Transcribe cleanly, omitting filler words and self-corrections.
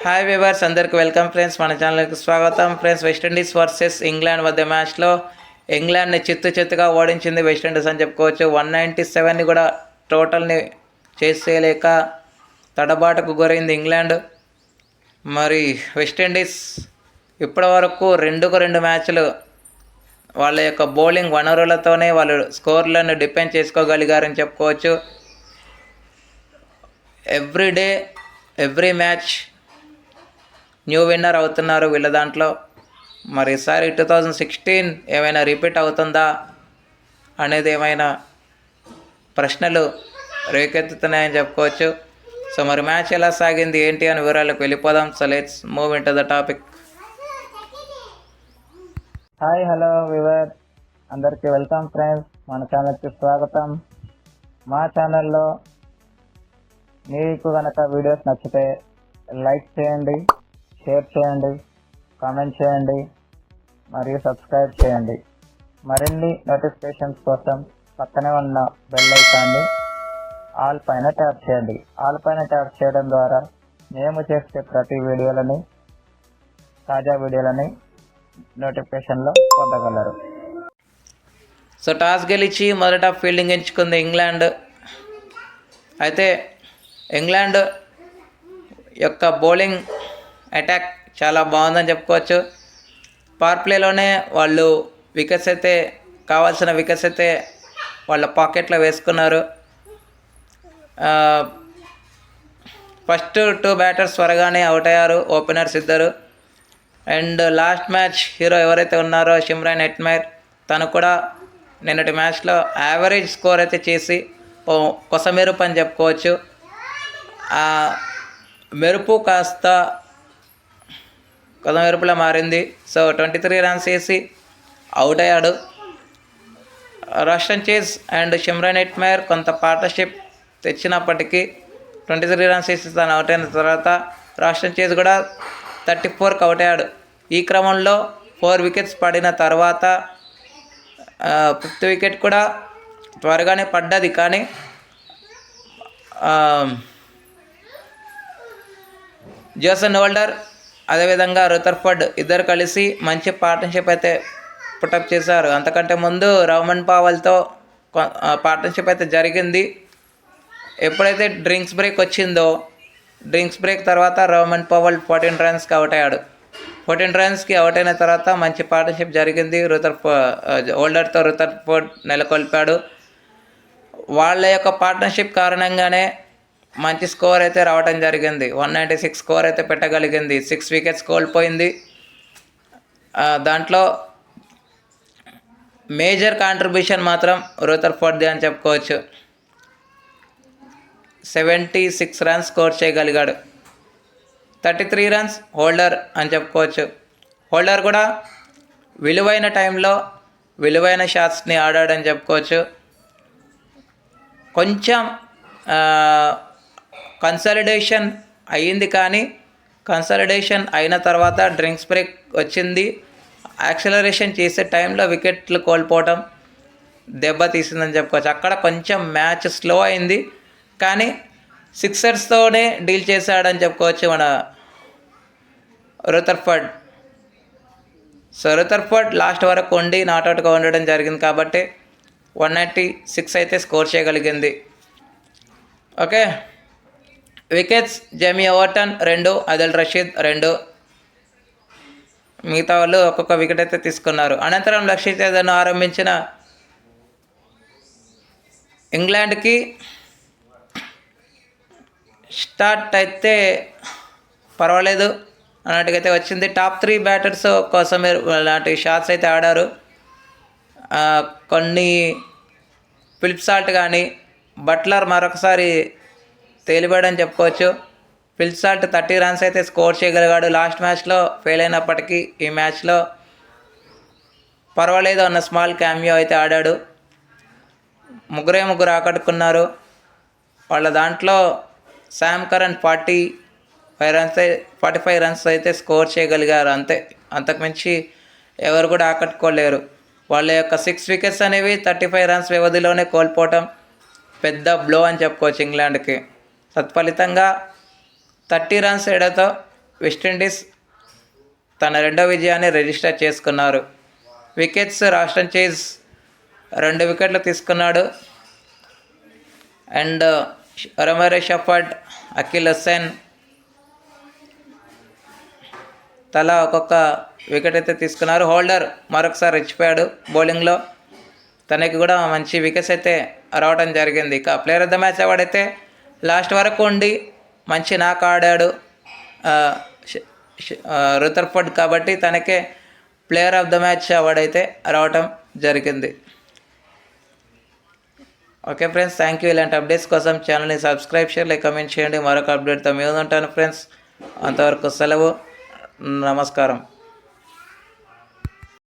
Hi viewers, అందరికి welcome friends. మన ఛానల్కి స్వాగతం ఫ్రెండ్స్. వెస్టిండీస్ వర్సెస్ ఇంగ్లాండ్ మధ్య మ్యాచ్లో ఇంగ్లాండ్ని చిత్తుగా ఓడించింది వెస్టిండీస్ అని చెప్పుకోవచ్చు. 197ని కూడా టోటల్ని చేసేయలేక తడబాటుకు గురైంది ఇంగ్లాండ్. మరి వెస్టిండీస్ ఇప్పటి వరకు 2 మ్యాచ్లు వాళ్ళ యొక్క బౌలింగ్ వనరులతోనే వాళ్ళు స్కోర్లను డిపెండ్ చేసుకోగలిగారని చెప్పుకోవచ్చు. ఎవ్రీ మ్యాచ్ న్యూ విన్నర్ అవుతున్నారు వీళ్ళ దాంట్లో. మరి ఈసారి 2016 ఏమైనా రిపీట్ అవుతుందా అనేది ఏమైనా ప్రశ్నలు రేకెత్తుతున్నాయని చెప్పుకోవచ్చు. సో మరి మ్యాచ్ ఎలా సాగింది ఏంటి అని వివరాలకు వెళ్ళిపోదాం. So let's move in to the topic. Hi hello we were, అందరికీ వెల్కమ్ ఫ్రెండ్స్. మన ఛానల్కి స్వాగతం. మా ఛానల్లో మీకు కనుక వీడియోస్ నచ్చితే లైక్ చేయండి, షేర్ చేయండి, కామెంట్ చేయండి మరియు సబ్స్క్రైబ్ చేయండి. మరిన్ని నోటిఫికేషన్స్ కోసం పక్కనే ఉన్న బెల్ ఐకాన్ని ఆల్ పైన ట్యాప్ చేయండి. ఆల్ పైన ట్యాప్ చేయడం ద్వారా మేము చేసే ప్రతి వీడియోలని, తాజా వీడియోలని నోటిఫికేషన్లో పొందగలరు. సో టాస్ గెలిచి మొదట ఫీల్డింగ్ ఎంచుకుంది ఇంగ్లాండ్. అయితే ఇంగ్లాండ్ యొక్క బౌలింగ్ అటాక్ చాలా బాగుందని చెప్పుకోవచ్చు. పవర్ ప్లేలోనే వాళ్ళు కావాల్సిన వికెట్స్ అయితే వాళ్ళ పాకెట్లో వేసుకున్నారు. ఫస్ట్ 2 బ్యాటర్స్ త్వరగానే అవుట్ అయ్యారు, ఓపెనర్స్ ఇద్దరు. అండ్ లాస్ట్ మ్యాచ్ హీరో ఎవరైతే ఉన్నారో సిమ్రాన్ హెట్మైర్, తను కూడా నిన్నటి మ్యాచ్లో యావరేజ్ స్కోర్ అయితే చేసి కొసమెరుపు అని చెప్పుకోవచ్చు. మెరుపు కాస్త కొసమెరుపులా మారింది. సో 23 రన్స్ వేసి అవుట్ అయ్యాడు. రాస్టన్ చేజ్ అండ్ సిమ్రాన్ హెట్మైర్ కొంత పార్ట్నర్షిప్ తెచ్చినప్పటికీ 23 రన్స్ వేసి తను అవుట్ అయిన తర్వాత రాస్టన్ చేజ్ కూడా 34కి అవుట్ అయ్యాడు. ఈ క్రమంలో 4 వికెట్స్ పడిన తర్వాత 5th వికెట్ కూడా త్వరగానే పడ్డది. కానీ జేసన్ హోల్డర్ అదేవిధంగా రదర్ఫర్డ్ ఇద్దరు కలిసి మంచి పార్ట్నర్షిప్ అయితే పుటప్ చేశారు. అంతకంటే ముందు రౌమన్ పావల్తో పార్ట్నర్షిప్ అయితే జరిగింది. ఎప్పుడైతే డ్రింక్స్ బ్రేక్ వచ్చిందో, డ్రింక్స్ బ్రేక్ తర్వాత రౌమన్ పావల్ 14 రన్స్కి అవుట్ అయ్యాడు. 14 రన్స్కి అవుట్ అయిన తర్వాత మంచి పార్ట్నర్షిప్ జరిగింది. హోల్డర్తో రదర్ఫర్డ్ నెలకొల్పాడు. వాళ్ళ యొక్క పార్ట్నర్షిప్ కారణంగానే మంచి స్కోర్ అయితే రావడం జరిగింది. 196 స్కోర్ అయితే పెట్టగలిగింది. 6 వికెట్స్ కోల్పోయింది. దాంట్లో మేజర్ కాంట్రిబ్యూషన్ మాత్రం రదర్ఫర్డ్ది అని చెప్పుకోవచ్చు. 76 రన్స్ స్కోర్ చేయగలిగాడు. 33 రన్స్ హోల్డర్ అని చెప్పుకోవచ్చు. హోల్డర్ కూడా విలువైన టైంలో విలువైన షాట్స్ని ఆడాడని చెప్పుకోవచ్చు. కొంచెం కన్సాలిడేషన్ అయ్యింది, కానీ కన్సాలిడేషన్ అయిన తర్వాత డ్రింక్స్ బ్రేక్ వచ్చింది. యాక్సలరేషన్ చేసే టైంలో వికెట్లు కోల్పోవడం దెబ్బతీసిందని చెప్పుకోవచ్చు. అక్కడ కొంచెం మ్యాచ్ స్లో అయింది, కానీ సిక్సర్స్తోనే డీల్ చేశాడని చెప్పుకోవచ్చు మన రదర్ఫర్డ్. సో రదర్ఫర్డ్ లాస్ట్ వరకు ఉండి నాట్అవుట్గా ఉండడం జరిగింది కాబట్టి 196 అయితే స్కోర్ చేయగలిగింది. Okay, wickets Jamie Overton 2, Adil Rashid 2, మిగతా వాళ్ళు ఒక్కొక్క వికెట్ అయితే తీసుకున్నారు. అనంతరం లక్షిత్ యాదవ్ను ఆరంభించిన ఇంగ్లాండ్కి స్టార్ట్ అయితే పర్వాలేదు అన్నట్టుగైతే వచ్చింది. టాప్ 3 బ్యాటర్స్ కోసం అలాంటి షాట్స్ అయితే ఆడారు. కొన్ని ఫిలిప్ సాల్ట్ కానీ బట్లర్ మరొకసారి తేలిబడని చెప్పుకోవచ్చు. ఫిలిప్ సాల్ట్ 30 రన్స్ అయితే స్కోర్ చేయగలిగాడు. లాస్ట్ మ్యాచ్లో ఫెయిల్ అయినప్పటికీ ఈ మ్యాచ్లో పర్వాలేదు అన్న స్మాల్ క్యామియో అయితే ఆడాడు. ముగ్గురు ఆకట్టుకున్నారు. వాళ్ళ దాంట్లో శామ్ కరన్ 45 రన్స్ అయితే స్కోర్ చేయగలిగారు. అంతకుమించి ఎవరు కూడా ఆకట్టుకోలేరు. వాళ్ళ యొక్క 6 వికెట్స్ అనేవి 35 రన్స్ వ్యవధిలోనే కోల్పోవటం పెద్ద బ్లో అని చెప్పుకోవచ్చు ఇంగ్లాండ్కి. తత్ఫలితంగా 30 రన్స్ ఎడతో వెస్టిండీస్ తన రెండో విజయాన్ని రిజిస్టర్ చేసుకున్నారు. వికెట్స్ రాస్టన్ చేజ్ 2 వికెట్లు తీసుకున్నాడు. And Romero shepherd, Akhil Hussain తలా ఒక్కొక్క వికెట్ అయితే తీసుకున్నారు. హోల్డర్ మరొకసారి రెచ్చిపోయాడు బౌలింగ్లో. తనకి కూడా మంచి వికెట్స్ అయితే రావడం జరిగింది. ఇక player of the match award అయితే లాస్ట్ వరకు ఉండి మంచి నాక్ ఆడాడు రుదర్ఫర్డ్, కాబట్టి తనకే player of the match award అయితే రావటం జరిగింది. Okay friends, thank you. ఇలాంటి అప్డేట్స్ కోసం ఛానల్ని సబ్స్క్రైబ్ చేయాలి, లైక్ కామెంట్ చేయండి. మరొక అప్డేట్తో మేము ఉంటాను ఫ్రెండ్స్. అంతవరకు సెలవు, నమస్కారం.